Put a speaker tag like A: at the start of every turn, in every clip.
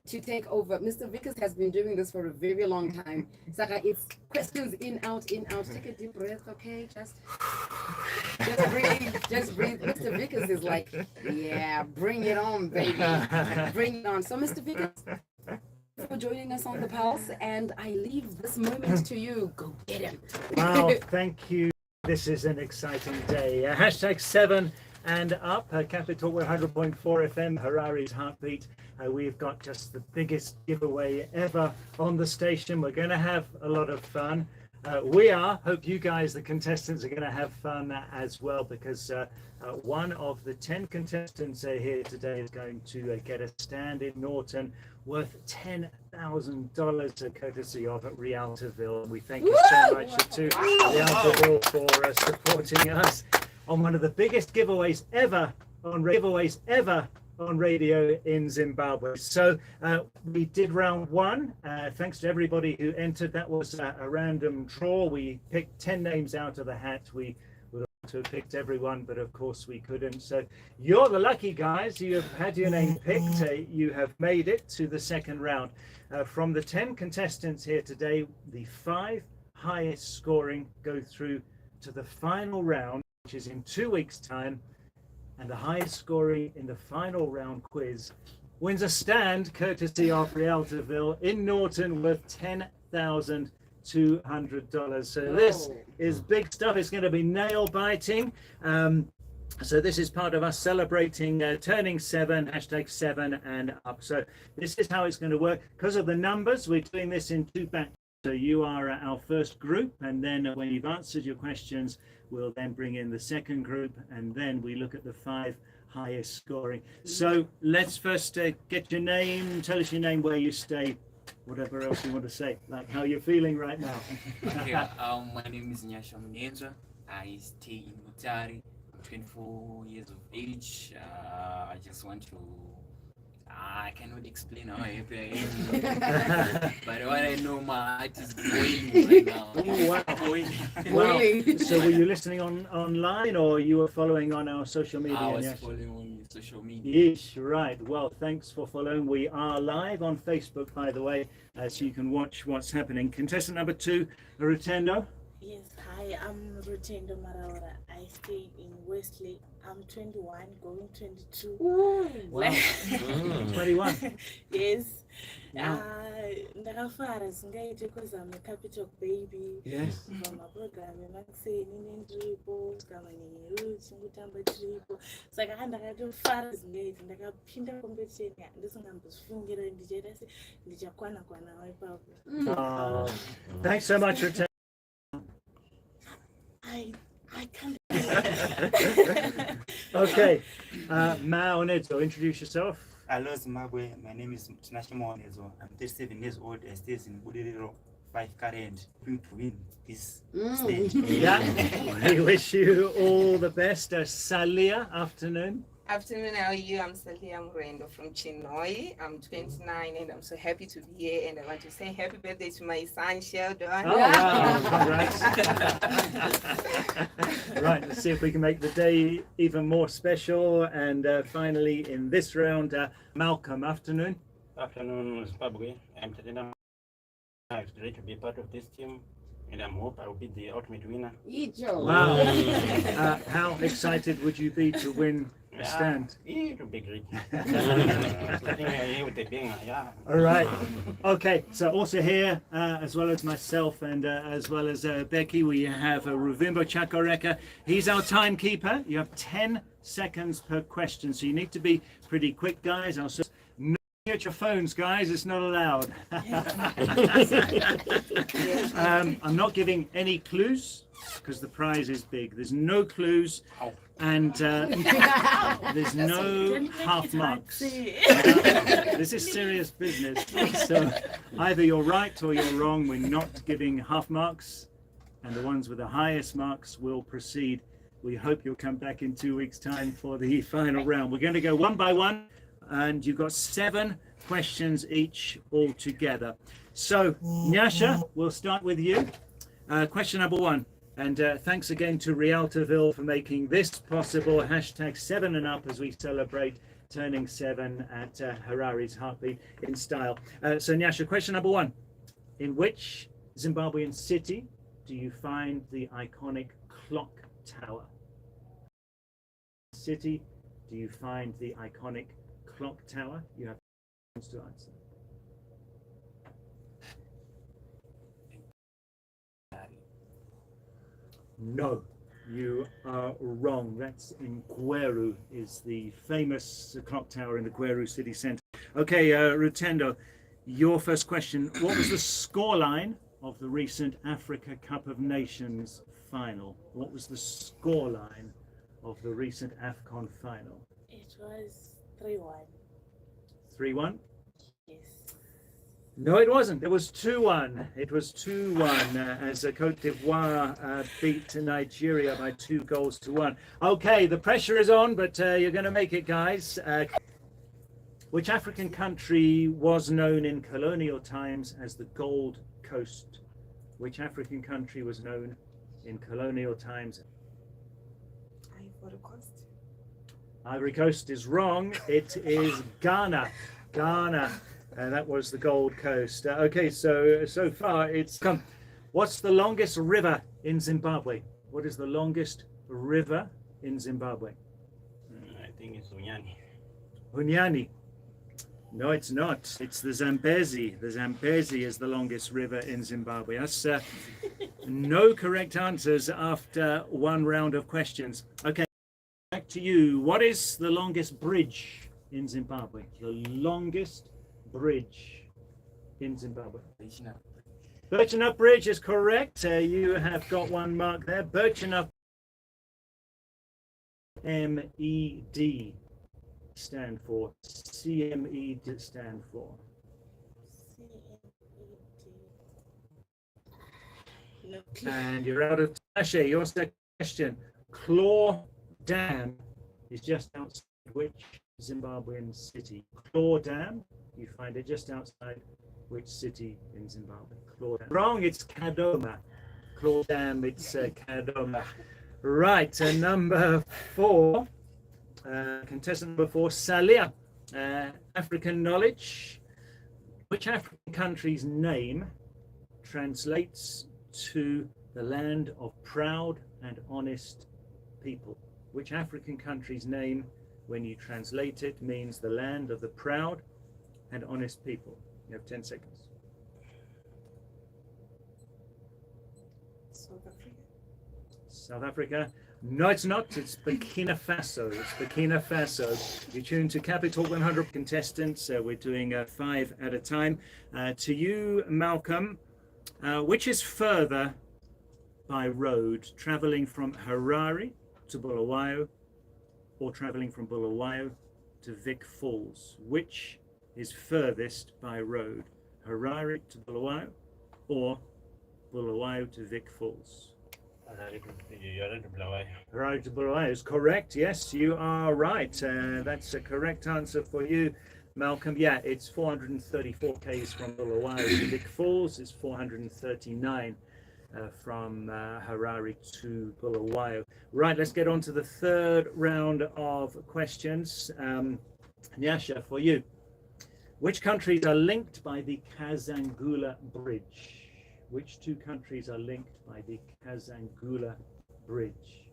A: to take over. Mr. Vickers has been doing this for a very long time. Saka, it's questions in, out, in, out. Take a deep breath, okay? Just breathe, just breathe. Mr. Vickers is like, yeah, bring it on, baby. Bring it on. So, Mr. Vickers, for joining us on the Pulse, and I leave this moment to you. Go get him.
B: Wow, thank you. This is an exciting day. Hashtag 7 and up, Capitalk 100.4 FM, Harari's Heartbeat. We've got just the biggest giveaway ever on the station. We're going to have a lot of fun. Hope you guys, the contestants, are going to have fun as well, because one of the 10 contestants here today is going to get a stand in Norton worth $10,000 courtesy of Rialtoville. And we thank you so much to Rialtoville for supporting us on one of the biggest giveaways ever on radio in Zimbabwe. So we did round 1. Thanks to everybody who entered. That was a random draw. We picked 10 names out of the hat. We would have to have picked everyone, but of course we couldn't. So you're the lucky guys. You have had your name picked. You have made it to the second round. From the 10 contestants here today, the 5 highest scoring go through to the final round, which is in 2 weeks' time. And the highest scoring in the final round quiz wins a stand courtesy of Rialtoville in Norton worth $10,200. So this is big stuff. It's going to be nail biting. So this is part of us celebrating turning 7, hashtag 7 and up. So this is how it's going to work. Because of the numbers, we're doing this in 2 batches. So you are our first group, and then when you've answered your questions, we'll then bring in the second group, and then we look at the 5 highest scoring. So let's first get your name, tell us your name, where you stay, whatever else you want to say, like how you're feeling right now.
C: Okay, my name is Nyasha Munenza. I stay in Mutari. I'm 24 years of age. I just want to I cannot explain how happy I am. But what I know, my heart is boiling right now.
B: Oh, wow. Wow. So were you listening online, or you were following on our social media?
C: I was following on social media.
B: Yes, right. Well, thanks for following. We are live on Facebook, by the way, so you can watch what's happening. Contestant number 2, Rutendo.
D: Yes, hi, I'm Rutendo Maraura. I stay in Westlake. I'm 21, going 22.
B: Ooh, wow. 21.
D: Yes.
B: Wow.
D: Ndakafara singaite because I'm a Capitalk baby.
B: Yes.
D: From a program emakuseni nendripo kama neroots ngutamba tripo. Saka ndakatofara singaite ndakapinda competition ndisingambozifungira ndichaita se ndichakwana ipapo.
B: Thanks so much for
D: I can't.
B: Okay, Ma Onezo, introduce yourself.
E: Hello Zimbabwe, my name is Tinashima Onezo. I'm 37 years old. I stay in Budiriro 5 current. Going to win this stage.
B: Yeah, we wish you all the best. Salia, afternoon.
F: Afternoon, how are you? I'm Salia Murendo from Chinoi. I'm 29 and I'm so happy to be here, and I want to say happy birthday to my son Sheldon.
B: Oh, wow, congrats. Right, let's see if we can make the day even more special. And finally, in this round, Malcolm, afternoon.
G: Afternoon, Zimbabwe. I'm Tadena. I'm great to be part of this team, and I hope I will be the ultimate winner.
B: Wow. How excited would you be to win a stand?
G: It will be great.
B: All right. Okay, so also here, as well as myself and as well as Becky, we have Ruvimbo Chakoreka. He's our timekeeper. You have 10 seconds per question, so you need to be pretty quick, guys. Also, at your phones, guys, it's not allowed. I'm not giving any clues because the prize is big. There's no clues, and there's no half marks. This is serious business. So either you're right or you're wrong. We're not giving half marks, and the ones with the highest marks will proceed. We hope you'll come back in 2 weeks' time for the final round. We're going to go one by one, and you've got 7 questions each all together. So, Nyasha, we'll start with you. Question number 1. And thanks again to Rialtoville for making this possible. Hashtag 7 and up as we celebrate turning 7 at Harari's Heartbeat in Style. So Nyasha, question number 1. In which Zimbabwean city do you find the iconic clock tower? City do you find the iconic clock tower? You have chance to answer. No, you are wrong. That's in Gweru, is the famous clock tower in the Gweru city centre. Okay, Rutendo, your first question. What was the scoreline of the recent Africa Cup of Nations final? What was the scoreline of the recent AFCON final?
D: It was 3-1.
B: 3-1?
D: Yes.
B: No, it wasn't. It was 2-1. It was 2-1 as Cote d'Ivoire beat Nigeria by 2-1. Okay, the pressure is on, but you're going to make it, guys. Which African country was known in colonial times as the Gold Coast? Which African country was known in colonial times?
F: Ivory Coast.
B: Ivory Coast is wrong. It is Ghana. Ghana. That was the Gold Coast. Okay, so far it's come. What's the longest river in Zimbabwe? What is the longest river in Zimbabwe?
G: I think it's Unyani.
B: Hunyani. No, it's not. It's the Zambezi. The Zambezi is the longest river in Zimbabwe. That's no correct answers after one round of questions. Okay, back to you. What is the longest bridge in Zimbabwe? The longest bridge in Zimbabwe. Birchenup Bridge is correct. You have got one mark there. Birchenup MED stand for. CME stand for.
D: No clue.
B: And you're out of Tasha. Your second question. Claw Dam is just outside which Zimbabwean city? Claw Dam, you find it just outside which city in Zimbabwe? Claw Dam. Wrong, it's Kadoma. Claw Dam, it's Kadoma. Right, number 4. Contestant number 4, Salia. African knowledge. Which African country's name translates to the land of proud and honest people? Which African country's name, when you translate it, means the land of the proud and honest people? You have 10 seconds.
F: South Africa.
B: South Africa. No, it's not. It's Burkina Faso. It's Burkina Faso. You tune to Capitalk 100 contestants. We're doing 5 at a time. To you, Malcolm, which is further by road, traveling from Harare to Bulawayo or traveling from Bulawayo to Vic Falls? Which is furthest by road, Harare to Bulawayo or Bulawayo to Vic Falls? Harare to Bulawayo is correct. Yes, you are right. That's a correct answer for you, Malcolm. Yeah, it's 434 k's from Bulawayo to Vic Falls. It's 439 from Harare to Bulawayo. Right, let's get on to the third round of questions. Nyasha, for you. Which countries are linked by the Kazangula Bridge? Which 2 countries are linked by the Kazangula Bridge?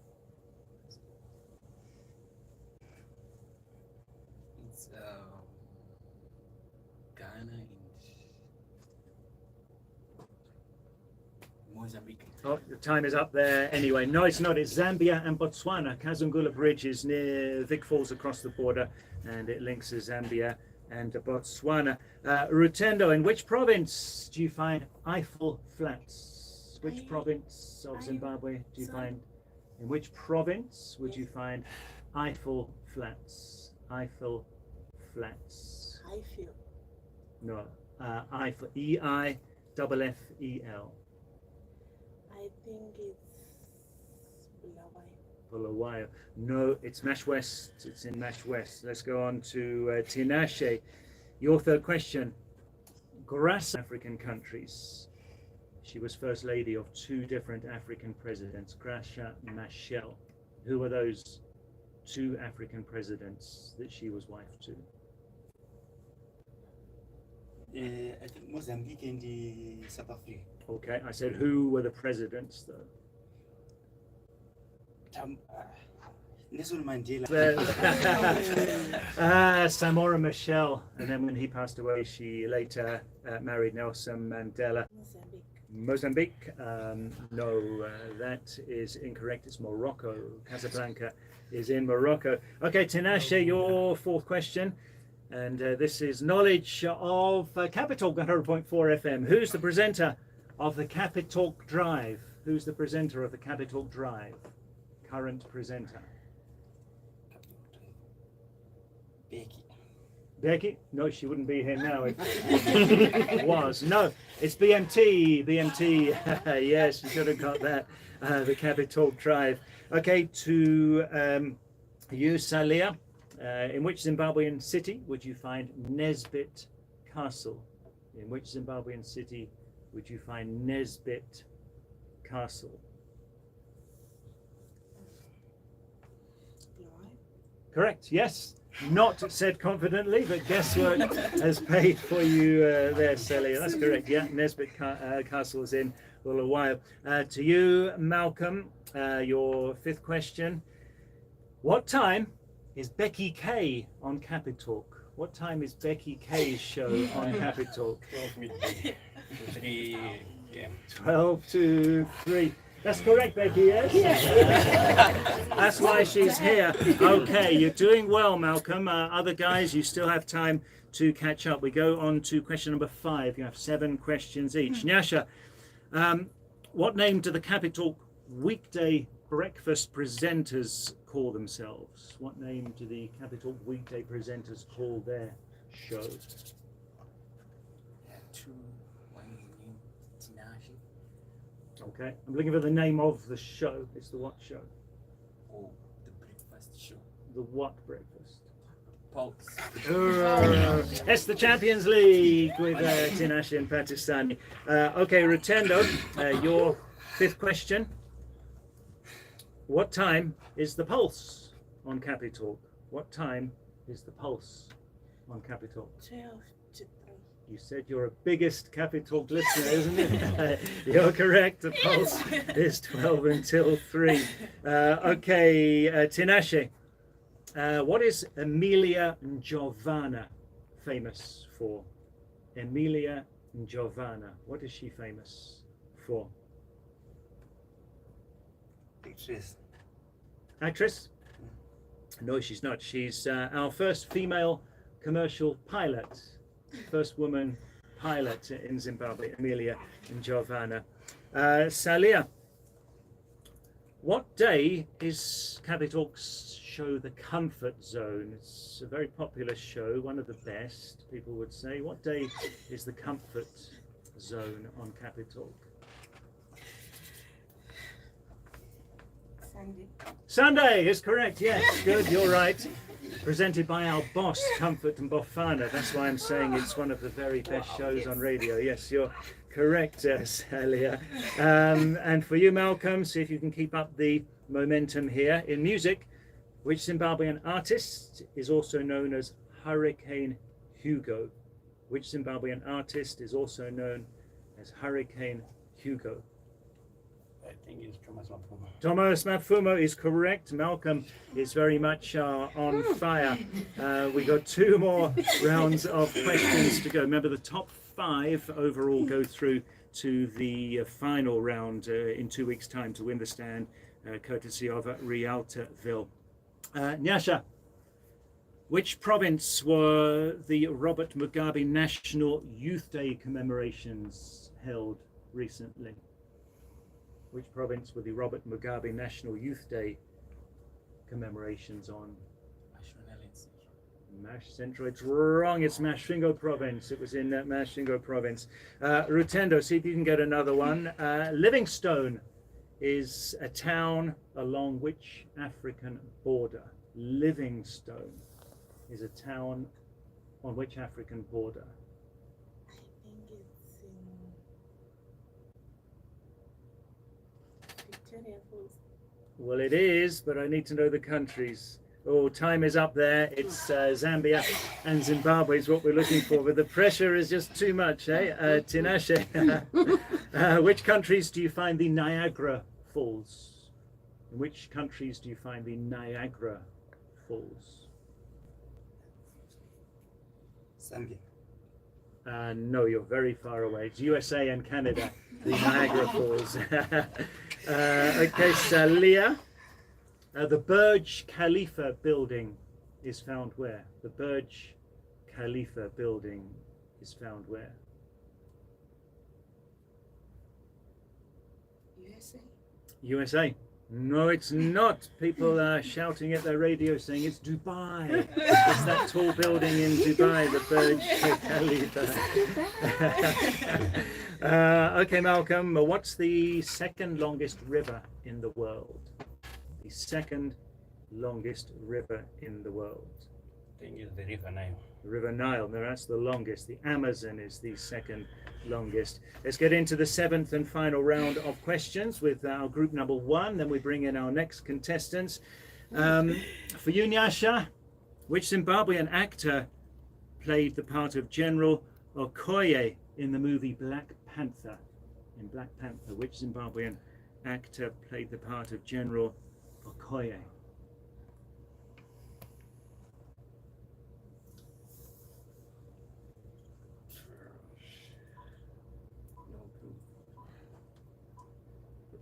C: It's Ghana and Mozambique.
B: Oh, the time is up there anyway. No, it's not. It's Zambia and Botswana. Kazangula Bridge is near Vic Falls across the border, and it links Zambia and Botswana. Rutendo, in which province do you find Eiffel Flats? Which province of Zimbabwe do you find? In which province would you find Eiffel Flats? Eiffel Flats.
D: I feel.
B: No, Eiffel. EIFFEL.
D: I think it's Bulawayo.
B: Bulawayo. No, it's Mash West. It's in Mash West. Let's go on to Tinashe. Your third question. Grass African countries. She was first lady of 2 different African presidents, Graça Machel. Who are those two African presidents that she was wife to?
E: I think Mozambique and South Africa.
B: Okay, I said who were the presidents though?
E: Nelson Mandela.
B: Samora Machel, and then when he passed away, she later married Nelson Mandela.
D: Mozambique.
B: Mozambique? No, that is incorrect. It's Morocco. Casablanca is in Morocco. Okay, Tinashe, your fourth question. And this is knowledge of Capitalk 100.4 FM. Who's the presenter of the Capitalk Drive? Who's the presenter of the Capitalk Drive? Current presenter.
E: Becky.
B: Becky? No, she wouldn't be here now if it was. No, it's BMT. BMT. Yes, you should have got that. The Capitalk Drive. Okay, to you, Salia. In which Zimbabwean city would you find Nesbit Castle? In which Zimbabwean city would you find Nesbit Castle? Correct, yes. Not said confidently, but guesswork has paid for you there, Celia. That's correct, yeah. Nesbit Castle is in Bulawayo. To you, Malcolm, your fifth question. What time is Becky K on Capitalk? What time is Becky K's show on Capitalk?
G: 12 midday to 3 p.m.
B: 12 to 3. That's correct, Becky, yes? That's why she's here. Okay, you're doing well, Malcolm. Other guys, you still have time to catch up. We go on to question number 5. You have 7 questions each. Nyasha, what name do the Capitalk weekday breakfast presenters call themselves? What name do the Capitalk weekday presenters call their show?
C: One is named Tinashe.
B: Okay, I'm looking for the name of the show. It's the what show?
C: Oh, the breakfast show.
B: The what breakfast?
C: Pulse.
B: It's the Champions League with Tinashe and Pakistani. Okay, Rutendo, your fifth question. What time is the Pulse on Capitalk? What time is the Pulse on Capitalk?
D: 12 to 3.
B: You said you're a biggest Capitalk listener, isn't it? You're correct. The Pulse is 12 until 3. Okay, Tinashe. What is Emilia Njovana famous for? Emilia Njovana. What is she famous for?
E: Actress.
B: Actress? No, she's not. She's our first female commercial pilot. First woman pilot in Zimbabwe, Emilia Njovana. Salia, what day is Capitalk's show The Comfort Zone? It's a very popular show, one of the best, people would say. What day is The Comfort Zone on Capitalk? Sunday is correct, yes, good, you're right. Presented by our boss, Comfort and Bofana. That's why I'm saying it's one of the very best shows on radio. Yes, you're correct, Celia. And for you, Malcolm, see if you can keep up the momentum here. In music, which Zimbabwean artist is also known as Hurricane Hugo? Which Zimbabwean artist is also known as Hurricane Hugo?
G: I think it's Thomas Mapfumo.
B: Thomas Mapfumo is correct. Malcolm is very much on fire. We got 2 more rounds of questions to go. Remember, the top 5 overall go through to the final round in 2 weeks' time to win the stand, courtesy of Rialtaville. Nyasha, which province were the Robert Mugabe National Youth Day commemorations held recently? Which province were the Robert Mugabe National Youth Day commemorations on? Mash Central. It's wrong. It's Masvingo province. It was in Masvingo province. Rutendo, see if you can get another one. Livingstone is a town along which African border? Livingstone is a town on which African border?
D: I think it's in Victoria Falls.
B: Well, it is, but I need to know the countries. Oh, time is up there. It's Zambia and Zimbabwe is what we're looking for, but the pressure is just too much, eh? Tinashe, which countries do you find the Niagara Falls? In which countries do you find the Niagara Falls?
E: Zambia.
B: No, you're very far away. It's USA and Canada, the Niagara Falls. Okay, Salia. The Burj Khalifa building is found where? The Burj Khalifa building is found where?
F: USA.
B: USA. No, it's not. People are shouting at their radio saying it's Dubai. It's that tall building in Dubai, the Burj Khalifa. Okay, Malcolm, what's the second longest river in the world? The second longest river in the world.
G: I think it's the River Nile.
B: The River Nile, no, that's the longest. The Amazon is the second longest. Let's get into the seventh and final round of questions with our group number one. Then we bring in our next contestants. For you, Nyasha, which Zimbabwean actor played the part of General Okoye in the movie Black Panther? In Black Panther, which Zimbabwean actor played the part of General Okoye?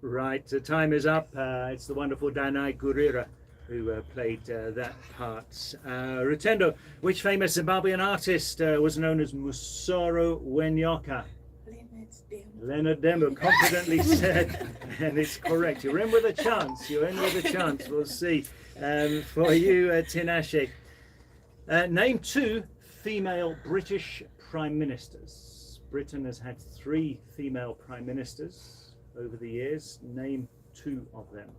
B: Right, the time is up. It's the wonderful Danai Gurira who played that part. Rutendo, which famous Zimbabwean artist was known as Musoro Wenyoka? Leonard Dembo confidently said, and it's correct. You're in with a chance. You're in with a chance. We'll see. For you, Tinashe. Name two female British prime ministers. Britain has had 3 female prime ministers over the years. Name 2 of them.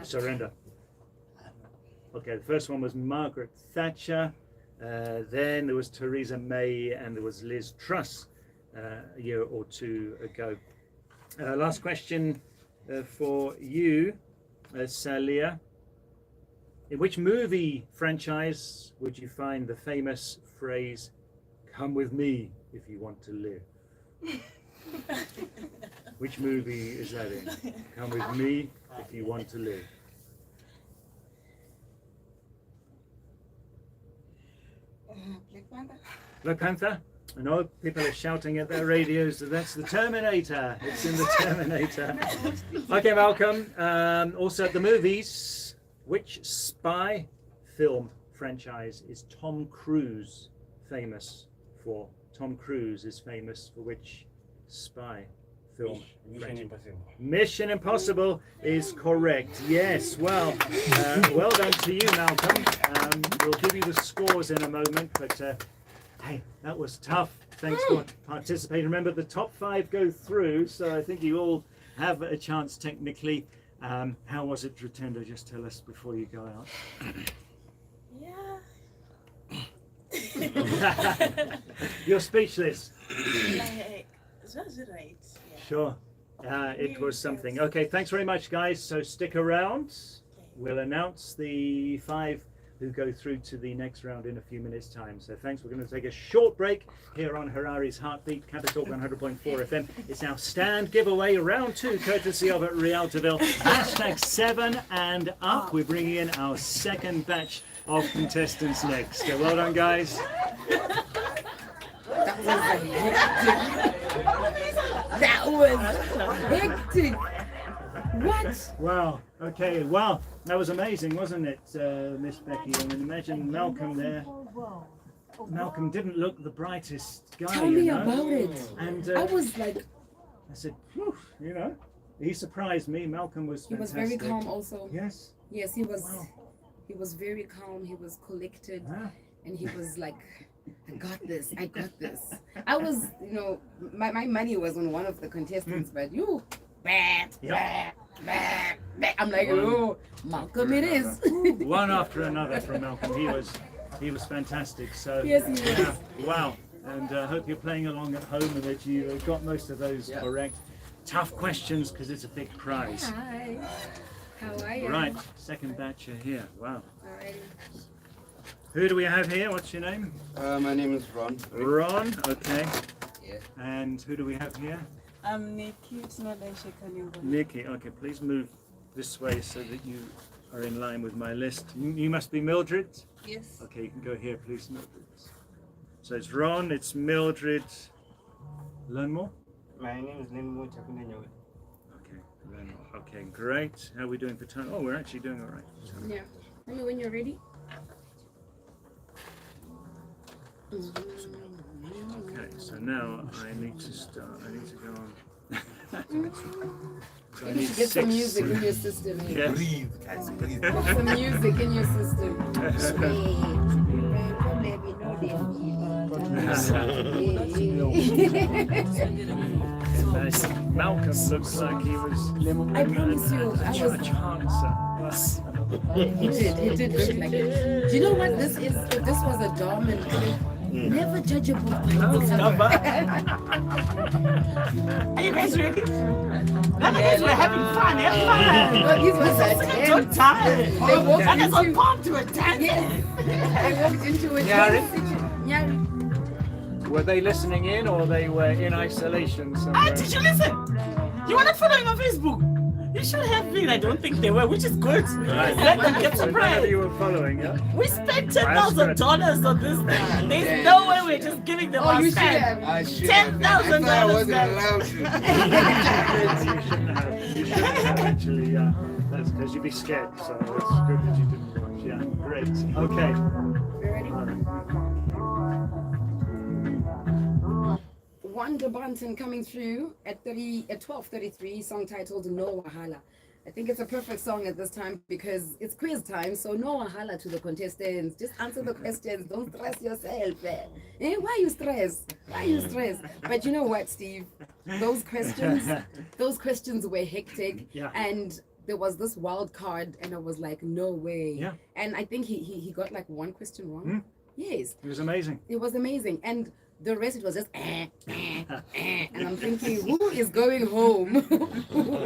B: Surrender. Okay, the first one was Margaret Thatcher. Then there was Theresa May, and there was Liz Truss a year or 2 ago. Last question for you, Salia. In which movie franchise would you find the famous phrase, "Come with me if you want to live"? Which movie is that in? Come with me if you want to live.
F: Black Panther.
B: Black Panther? I know people are shouting at their radios that that's the Terminator. It's in the Terminator. Okay, Malcolm. Also at the movies, which spy film franchise is Tom Cruise famous for? Tom Cruise is famous for which spy film?
G: Mission Impossible.
B: Mission Impossible is correct. Yes. Well, well done to you, Malcolm. We'll give you the scores in a moment, but hey, that was tough. Thanks for participating. Remember, the top 5 go through, so I think you all have a chance technically. How was it, Rutendo? Just tell us before you go out.
D: Yeah.
B: You're speechless.
D: Like, that's right. Yeah.
B: Sure. It was something. Okay, thanks very much, guys. So stick around.
D: Okay.
B: We'll announce the 5 who go through to the next round in a few minutes' time. So thanks. We're going to take a short break here on Harari's Heartbeat, Capitalk 100.4 FM. It's our stand giveaway, round 2, courtesy of Rialtoville. Hashtag 7 and up. We're bringing in our second batch of contestants next. So well done, guys.
A: That was hectic. What?
B: Wow. Okay. Wow. That was amazing, wasn't it, Miss Becky? I mean, imagine Malcolm there. Malcolm didn't look the brightest guy.
A: Tell me
B: you know?
A: about it.
B: And
A: I was like,
B: I said, "Whew," you know, he surprised me. Malcolm was
A: he was
B: fantastic.
A: very calm also.
B: Yes.
A: Yes, he was.
B: Wow.
A: He was very calm. He was collected,
B: Ah.
A: and he was like, "I got this. I got this." I was, you know, my money was on one of the contestants, but you, bah, bah, bah, bah. I'm like, oh, Malcolm, it is.
B: One after another from Malcolm. He was fantastic. So
A: Yes, he is.
B: wow. And I hope you're playing along at home and that you got most of those correct. Tough questions because it's a big prize.
A: Hi. How are you?
B: Right, second batch are here. Wow.
A: Alrighty.
B: Who do we have here? What's your name?
H: My name is Ron.
B: Ron, okay.
H: Yeah.
B: And who do we have here?
I: I'm Nikki. It's not like Shekalingo.
B: Nikki, okay, please move this way so that you are in line with my list. You must be Mildred?
F: Yes.
B: Okay, you can go here, please, Mildred. So it's Ron, it's Mildred. Learn more?
E: My name is Nenmo Chakunda Nyawe.
B: Okay, learn more. Okay, great. How are we doing for time? Oh, we're actually doing all right.
A: Yeah. Tell me when you're ready.
B: Okay, so now I need to start. I need to go on. So I
A: You need
B: need
A: to get some
B: 6.
A: music in your system.
B: Yeah.
H: Breathe, guys, breathe.
A: Get some music in your system.
B: Malcolm looks like he was
A: I promise you, I was.
B: judge answer.
A: He did look like it. Do you know what this is? If this was a dom and never judge a book by its cover.
I: Are you guys ready? Nowadays we're having fun. Have fun.
A: No, this was a
I: Good
A: tent.
I: time.
A: They walked
I: That is on
A: into.
I: pump to a tent.
A: Yes. I walked into it.
B: Nyari. Were they listening in or they were in isolation
I: Ah,
B: somewhere?
I: did you listen? You were not following on Facebook. You should have been. I don't think they were, which is good.
B: Right.
I: Let them get
B: So none of
I: surprised.
B: you were following, yeah?
I: We spent $10,000 on this thing. There's no way we're just giving them
A: Oh,
I: our
A: you should
I: stand.
A: have.
H: I should have.
I: $10,000
H: I thought I wasn't
I: then.
H: allowed to.
B: You shouldn't have. You shouldn't have actually, yeah. That's because you'd be scared. So it's good that you didn't watch. Yeah, great. Okay.
A: You ready? Wanda Banton coming through at 12:33. Song titled No Wahala. I think it's a perfect song at this time because it's quiz time. So no wahala to the contestants. Just answer the questions. Don't stress yourself. Why you stress? Why you stress? But you know what, Steve? Those questions were hectic.
B: Yeah.
A: And there was this wild card, and I was like, no way.
B: Yeah.
A: And I think he got like one question wrong. Yes.
B: It was amazing.
A: It was amazing. And the rest, it was just, and I'm thinking, who is going home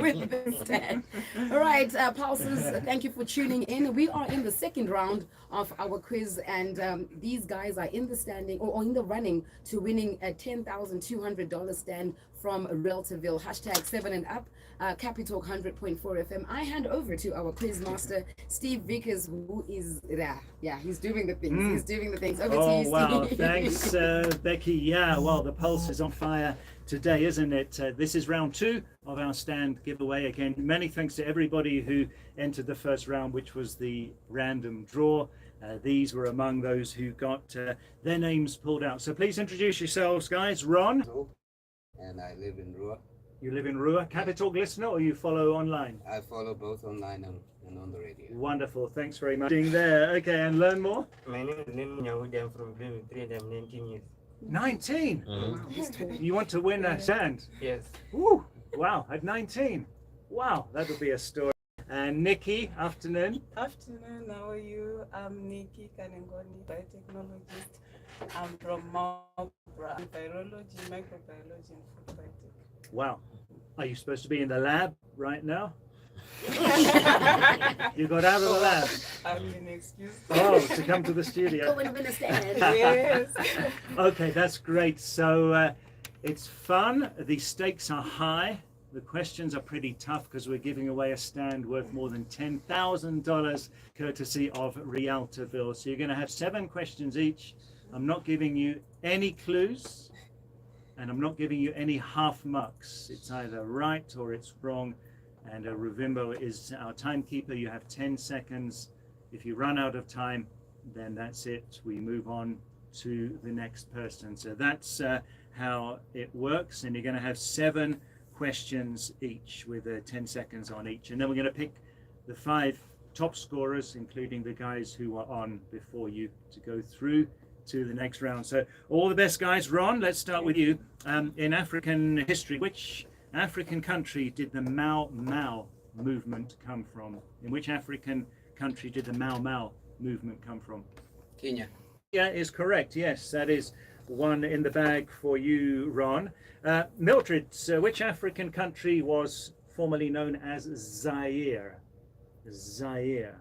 A: with this stand? All right, Pulses, thank you for tuning in. We are in the second round of our quiz, and these guys are in the standing or in the running to winning a $10,200 stand from Reltaville. #7 and up. Capitalk 100.4 FM. I hand over to our quiz master, Steve Vickers, who is there. Yeah, he's doing the things. He's doing the things. Over to
B: Oh,
A: you,
B: wow.
A: Steve.
B: Thanks, Becky. Yeah, well, the pulse is on fire today, isn't it? This is round 2 of our stand giveaway. Again, many thanks to everybody who entered the first round, which was the random draw. These were among those who got their names pulled out. So please introduce yourselves, guys. Ron,
H: And I live in Rua.
B: you live in Rua. Capitalk listener, or you follow online?
H: I follow both online and on the radio.
B: Wonderful. Thanks very much. Being there. Okay, and learn more.
E: My name is Nenmo Nyawe. I'm from Green 3 and I'm 19 years.
B: 19. You want to win a stand?
E: Yes.
B: Woo! Wow, at 19. Wow, that would be a story. And Nikki, afternoon.
I: Afternoon, how are you? I'm Nikki Kanengoni, biotechnologist. I'm from Marlborough, virology, microbiology, and food biotech.
B: Wow. Are you supposed to be in the lab right now? You got out of the lab.
I: I'm an excuse.
B: Oh, to come to the studio.
A: Go and win a stand.
I: Yes.
B: Okay, that's great. So it's fun. The stakes are high. The questions are pretty tough because we're giving away a stand worth more than $10,000 courtesy of Rialtaville. So you're going to have 7 questions each. I'm not giving you any clues and I'm not giving you any half marks. It's either right or it's wrong. And Ruvimbo is our timekeeper. You have 10 seconds. If you run out of time, then that's it. We move on to the next person. So that's how it works. And you're going to have 7 questions each with 10 seconds on each. And then we're going to pick the 5 top scorers, including the guys who were on before you, to go through to the next round. So all the best, guys. Ron, let's start with you. In African history, which African country did the Mau Mau movement come from? In which African country did the Mau Mau movement come from?
H: Kenya.
B: Yeah, is correct. Yes, that is one in the bag for you, Ron. Mildred, which African country was formerly known as Zaire? Zaire.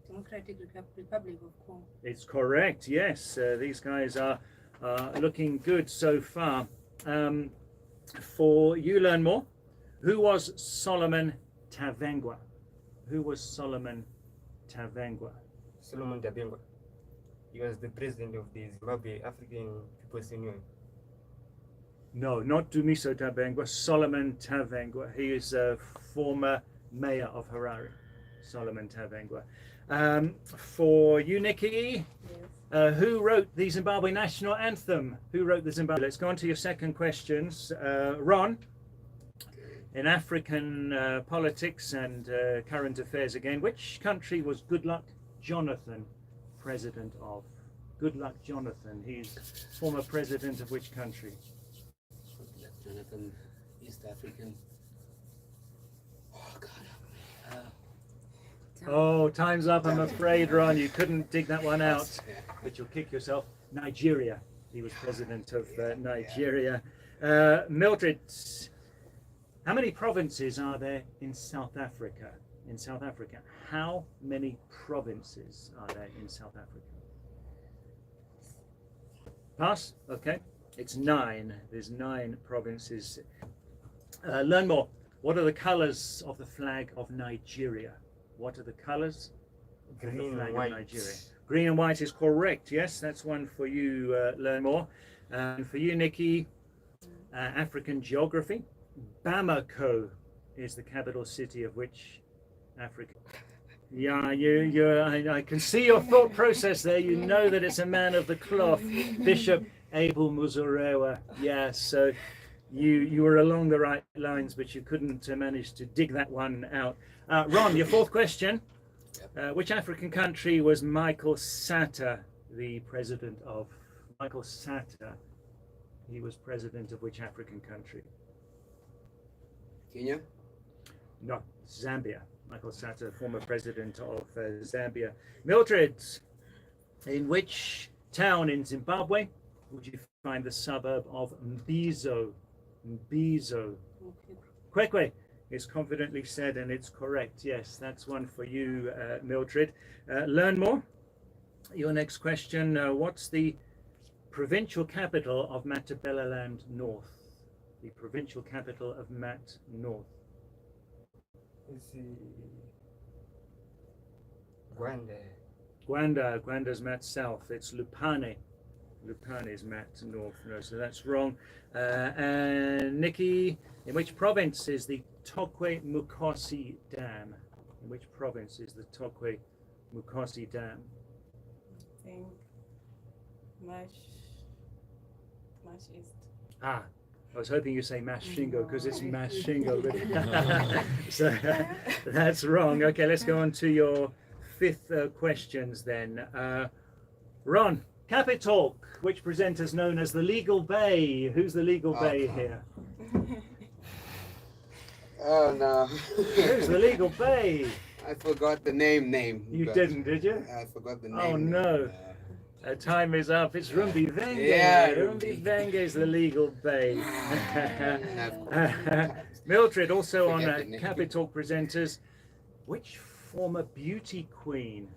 I: Democratic Republic of Congo.
B: It's correct, yes. These guys are looking good so far. For you learn more, who was Solomon Tavengwa? Who was Solomon Tavengwa?
J: Solomon Tabengwa. He was the president of the Zimbabwe African People's Union.
B: No, not Dumiso Tavengwa, Solomon Tavengwa. He is a former mayor of Harare, Solomon Tavengwa. For you, Nikki,
I: Yes.
B: who wrote the Zimbabwe national anthem? Who wrote the Zimbabwe? Let's go on to your second questions. Ron, in African politics and current affairs again, which country was Goodluck Jonathan president of? Goodluck Jonathan, he's former president of which country?
H: Jonathan, East African. Oh God.
B: Oh, time's up, I'm afraid, Ron. You couldn't dig that one out,
H: Yeah.
B: but you'll kick yourself. Nigeria. He was president of Nigeria. Mildred, how many provinces are there in South Africa? In South Africa, how many provinces are there in South Africa? Pass? Okay. It's 9. There's 9 provinces. Learn more. What are the colors of the flag of Nigeria? What are the colors of the
J: Green
B: flag
J: and
B: of
J: white.
B: Nigeria? Green and white is correct. Yes, that's one for you. Learn more. And for you, Nikki, African geography. Bamako is the capital city of which Africa? Yeah, I can see your thought process there. You know that it's a man of the cloth, Bishop Abel Muzorewa. Yeah, so you were along the right lines, but you couldn't manage to dig that one out. Ron, your fourth question. Which African country was Michael Sata the president of? Michael Sata, he was president of which African country?
H: Kenya?
B: No, Zambia. Michael Sata, former president of Zambia. Mildred, in which town in Zimbabwe would you find the suburb of Mbizo? Mbizo. Kwekwe is confidently said, and it's correct. Yes, that's one for you, Mildred. Learn more. Your next question, what's the provincial capital of Matabeleland North? The provincial capital of Mat North.
J: It's Gwanda.
B: Gwanda's Mat South. It's Lupane. Lupane is Mat North. No, so that's wrong. And Nikki, in which province is the Tokwe Mukosi Dam? In which province is the Tokwe Mukosi Dam?
I: I think Mash East.
B: Ah, I was hoping you say Mashingo because it's Mashingo. But so that's wrong. Okay, let's go on to your fifth questions then. Ron, Capitalk, which presenter is known as the Legal Bay? Who's the Legal Bay here?
H: Oh no.
B: Who's the Legal Bay?
H: I forgot the name.
B: You
H: but
B: didn't, did you?
H: I forgot the name.
B: Oh no. Time is up. It's Rumbi Venge.
H: Yeah,
B: Rumbi Venge is the Legal Bay. Mildred, also on Capitalk presenters. Which former beauty queen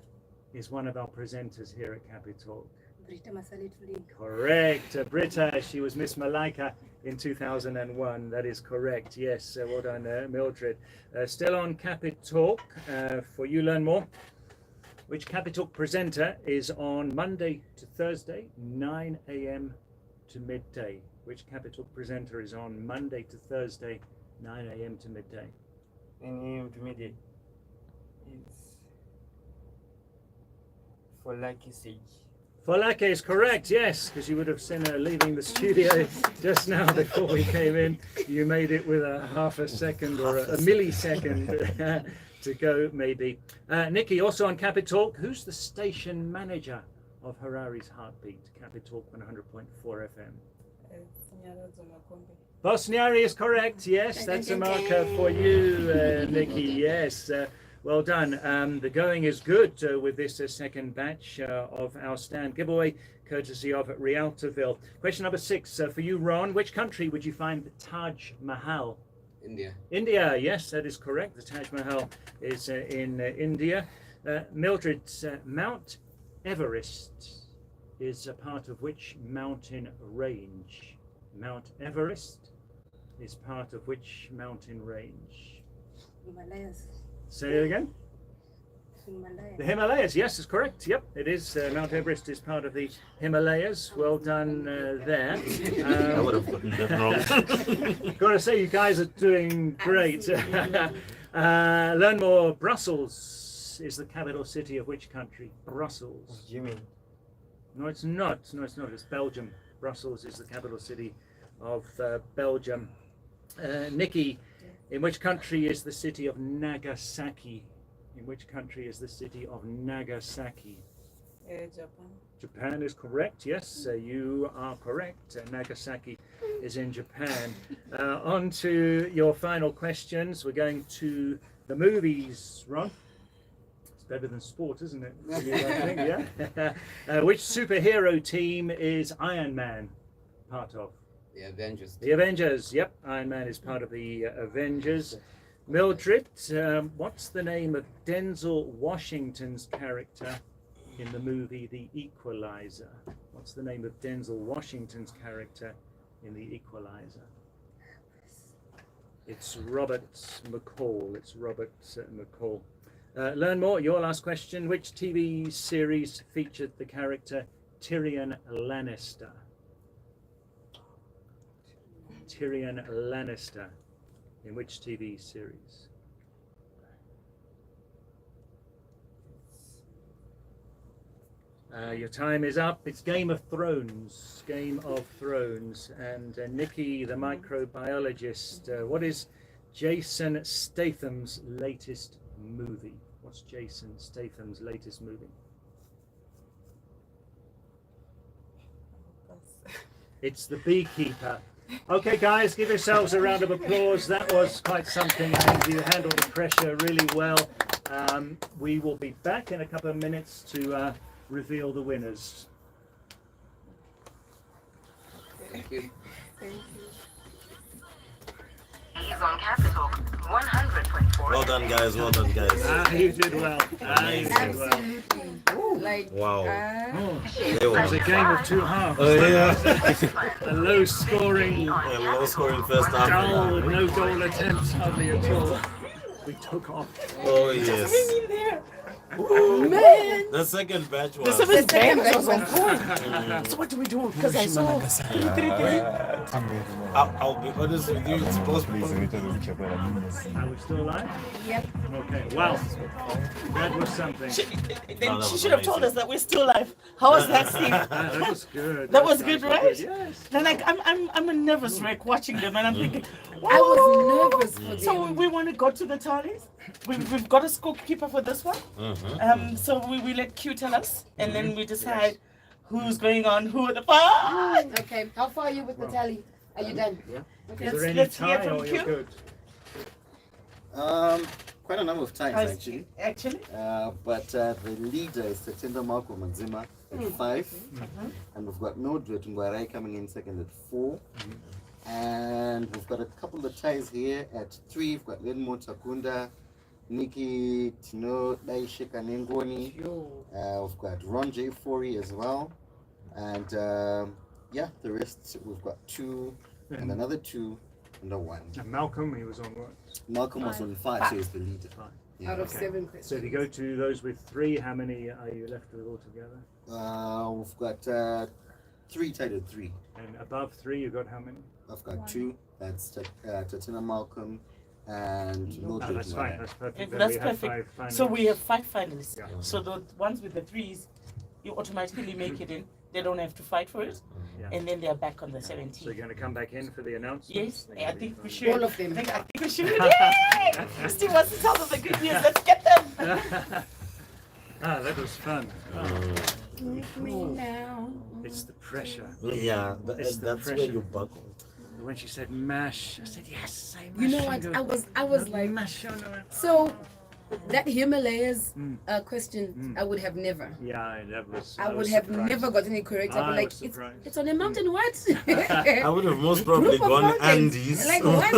B: is one of our presenters here at Capitalk?
I: Britta Masalit.
B: Correct. Britta, she was Miss Malaika in 2001. That is correct. Yes, well done, Mildred. Still on Capitalk, for you learn more. Which Capitalk presenter is on Monday to Thursday, 9 a.m. to midday? Which Capitalk presenter is on Monday to Thursday, 9 a.m. to midday?
J: 9 a.m. to midday. It's for lucky sake.
B: Folake is correct, yes, because you would have seen her leaving the studio just now before we came in. You made it with a half a second or a millisecond to go, maybe. Nikki, also on Capitalk, who's the station manager of Harare's Heartbeat, Capitalk 100.4 FM? Bosniari is correct, yes, that's a marker for you, Nikki, yes. Well done. The going is good with this second batch of our stand giveaway, courtesy of Rialtoville. Question number 6 for you, Ron. Which country would you find the Taj Mahal?
H: India.
B: India, yes, that is correct. The Taj Mahal is in India. Mildred, Mount Everest is a part of which mountain range? Mount Everest is part of which mountain range?
D: Himalayas.
B: Say it again.
D: Himalayas.
B: The Himalayas, yes, is correct. Yep, it is. Mount Everest is part of the Himalayas. Well done there.
K: I would have gotten that wrong.
B: Gotta say, you guys are doing great. Learn more. Brussels is the capital city of which country? Brussels.
J: Jimmy.
B: No, it's not. No, it's not. It's Belgium. Brussels is the capital city of Belgium. Nikki, in which country is the city of Nagasaki? In which country is the city of Nagasaki?
I: Japan.
B: Japan is correct. Yes, you are correct. Nagasaki is in Japan. On to your final questions. We're going to the movies, Ron. It's better than sport, isn't it? I think, yeah. Which superhero team is Iron Man part of?
H: The Avengers.
B: The Avengers. Yep, Iron Man is part of the Avengers. Mildred, what's the name of Denzel Washington's character in the movie The Equalizer? What's the name of Denzel Washington's character in The Equalizer? It's Robert McCall. It's Robert McCall. Learn more. Your last question. Which TV series featured the character Tyrion Lannister? Tyrion Lannister. In which TV series? Your time is up. It's Game of Thrones. Game of Thrones. And Nikki, the microbiologist, what is Jason Statham's latest movie? What's Jason Statham's latest movie? It's The Beekeeper. Okay, guys, give yourselves a round of applause. That was quite something, and you handled the pressure really well. We will be back in a couple of minutes to reveal the winners.
H: Thank you.
D: Thank you.
L: He's on Capitalk 100.4.
K: Well done, guys. Well done, guys.
B: You did well. You did well.
A: Absolutely. Like,
K: Wow.
B: It was a game of two halves.
K: Oh, yeah.
B: A low scoring,
K: Low scoring first half.
B: dull, no goal attempts, hardly at all. We took off.
K: Oh, yes.
D: Hang in there.
K: Ooh,
D: Man.
K: the second batch was.
D: The second batch was on point. So what do we do? Because I saw 3-3-3.
K: I'll be honest with you, it's possible.
B: Are we still alive?
D: Yep.
B: Okay, wow. That was something.
D: Then she should have told us that we're still alive. How was that, Steve?
B: That was good.
D: That was good, right?
B: Yes.
D: Then like I'm a nervous wreck watching them, and I'm thinking,
A: I was nervous for them.
D: So we want to go to the tallies. We've got a scorekeeper for this one. So we let Q tell us, and then we decide who's going on, who at the part.
A: Okay, how far are you with the tally? Are you done?
B: Yeah.
A: Okay.
B: Is there any
D: Let's hear
B: tie
D: from
B: or you're
D: Q.
B: good?
M: Quite a number of times actually. But the leader is Tatenda Marco Manzima at 5. And we've got Mildred Ngwarai coming in second at 4. And we've got a couple of ties here at 3. We've got Lenmo Takunda, Nikki Tino Daishe Kanengoni. We've got Ron J. Fori as well. And yeah, the rest we've got 2 and another 2 and a 1.
B: And Malcolm, he was on what?
M: Malcolm was on 5, so he's the leader.
A: Out of 7 questions.
B: So if you go to those with 3, how many are you left with altogether?
M: We've got 3 tied at 3.
B: And above 3, you got how many?
M: I've got 2. That's Tatina Malcolm and Mildred.
B: That's fine. That's perfect.
D: That's
B: We have
D: perfect.
B: 5 finalists.
D: So we have 5 finalists.
B: Yeah.
D: So the ones with the 3s, you automatically make it in. They don't have to fight for it.
B: Yeah.
D: And then they're back on the 17th.
B: So you're going to come back in for the announcement?
D: Yes, I think we should.
A: All of them.
D: I think we should. Yay! Steve wants to tell them the good news. Let's get them.
B: That was fun.
A: Take me now.
B: It's the pressure.
K: Yeah,
B: It's the
K: that's where
B: pressure.
K: you buckle.
B: When she said mash, I said yes. Say mash.
A: You know what? I was like,
B: mash. Oh, no.
A: so That Himalayas question, I would have never.
B: Yeah, that was.
A: I would have never gotten it correct. I'd be like, it's on a mountain, what?
K: I would have most probably gone Andes.
A: Like what?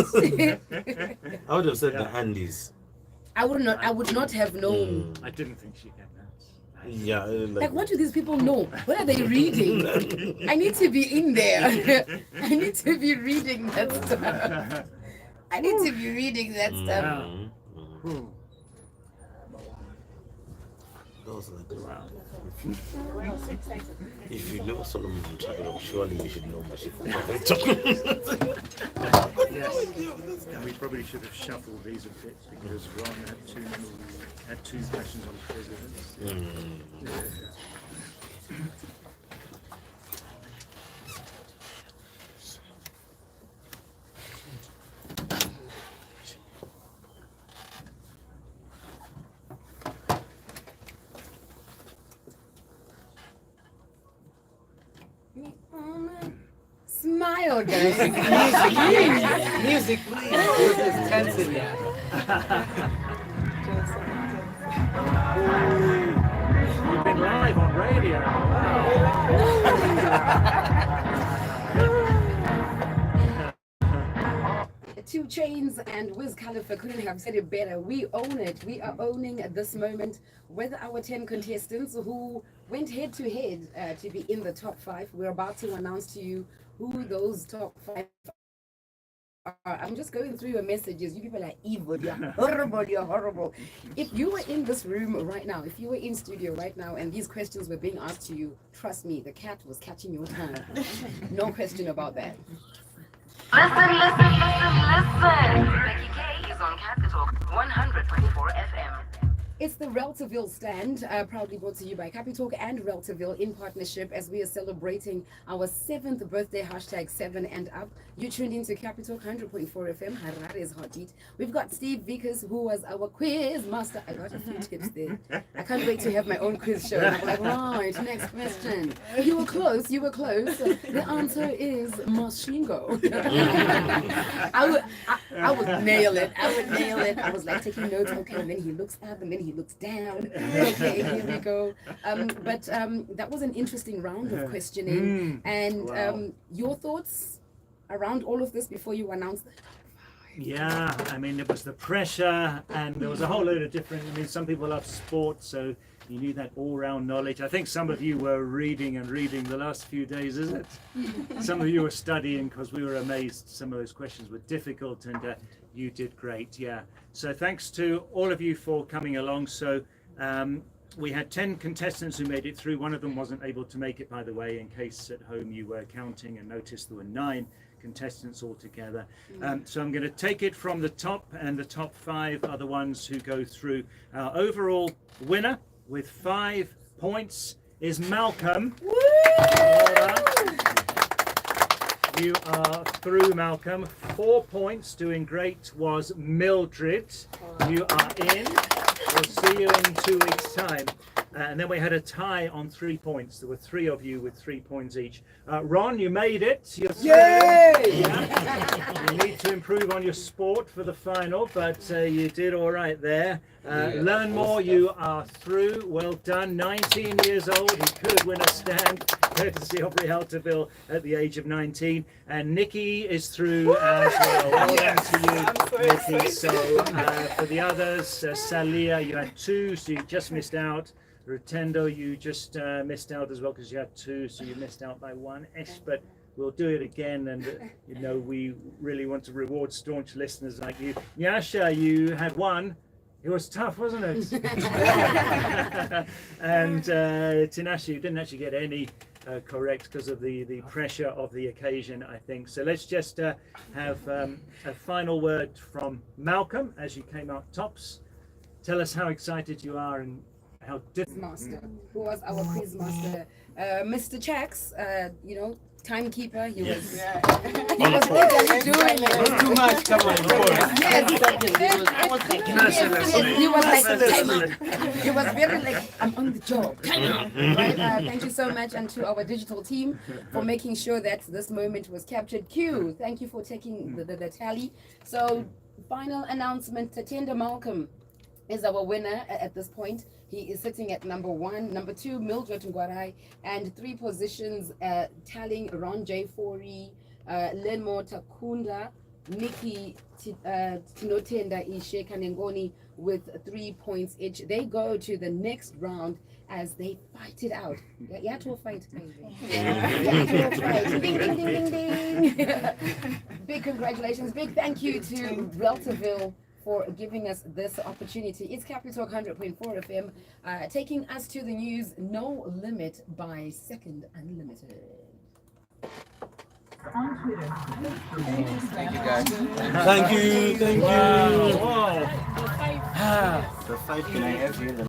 K: I would have said the Andes.
A: I would not have known.
B: I didn't think she'd get that.
K: Yeah,
A: like what do these people know? What are they reading? I need to be in there. I need to be reading that stuff. I need to be reading that stuff.
K: Those are the wow. If you know Solomon Chagro, surely you should know Mashif.
B: Yes, and we probably should have shuffled these a bit because Ron had two questions on presidents.
A: Smile, guys.
H: Music, please. This is Tanzania.
B: You've been live on radio.
A: Two Chains and Wiz Khalifa couldn't have said it better. We own it. We are owning at this moment with our 10 contestants who went head to head to be in the top 5. We're about to announce to you who those top 5 are. I'm just going through your messages. You people are evil. You're horrible. You're horrible. If you were in this room right now, if you were in studio right now and these questions were being asked to you, trust me, the cat was catching your tongue. No question about that.
L: Listen. Becky K is on Capitalk 100.4 FM.
A: It's the Reltaville stand, proudly brought to you by Capitalk and Reltaville in partnership as we are celebrating our 7th birthday, #7 and up. You tuned into Capitalk 100.4 FM, Harare's Heartbeat. We've got Steve Vickers, who was our quiz master. I got a few tips there. I can't wait to have my own quiz show. I'm like, right, next question. You were close. The answer is Mashingo. I would nail it. I was like taking notes, okay, and then he looks up and then he looks down. Okay, here we go. But that was an interesting round of questioning. And your thoughts around all of this before you announced it?
B: Yeah, I mean, it was the pressure, and there was a whole load of different. I mean, some people love sports, so you need that all-round knowledge. I think some of you were reading the last few days, is it? Some of you were studying because we were amazed. Some of those questions were difficult, and you did great. Yeah. So thanks to all of you for coming along. So we had 10 contestants who made it through. One of them wasn't able to make it, by the way, in case at home you were counting and noticed there were 9 contestants altogether. So I'm going to take it from the top, and the top 5 are the ones who go through. Our overall winner with 5 points is Malcolm. You are through, Malcolm. 4 points, doing great, was Mildred. You are in. We'll see you in 2 weeks' time. And then we had a tie on 3 points. There were 3 of you with 3 points each. Ron, you made it. Yay! Yeah. You need to improve on your sport for the final, but you did all right there. Learn more, you are through. Well done. 19 years old, you could win a stand, courtesy of Reltaville at the age of 19. And Nikki is through as well. Well done to you, Nikki. So for the others, Salia, you had 2, so you just missed out. Rutendo, you just missed out as well because you had 2, so you missed out by 1-ish, but we'll do it again, and you know, we really want to reward staunch listeners like you. Nyasha, you had 1. It was tough, wasn't it? And Tinashe, you didn't actually get any correct because of the pressure of the occasion, I think. So let's just have a final word from Malcolm as you came out tops. Tell us how excited you are and how
A: master, who was our quiz master, Mr. Chaks, you know, timekeeper. He was literally doing it.
H: Too much, come on.
A: Yes. He was like, time up. He was very like, I'm on the job. Time up. Right? Thank you so much, and to our digital team for making sure that this moment was captured. Q, thank you for taking the tally. So, final announcement, Tatenda Malcolm. is our winner at this point. He is sitting at number 1. Number 2, Mildred Ngwarai, and 3 positions tallying Ron J. Fori, Lenmo Takunda, Nikki Tinotenda Ishe Kanengoni with 3 points each. They go to the next round as they fight it out. Yeah, to a fight, baby. Yeah, to a fight. Ding, ding, ding, ding, ding. Big congratulations. Big thank you to Reltaville for giving us this opportunity. It's Capitalk 100.4 FM, taking us to the news. No Limit by Second Unlimited.
L: On Twitter.
K: Thank you, guys.
B: Thank you.
K: Thank you.
B: Wow.
M: The fight, can I have you in the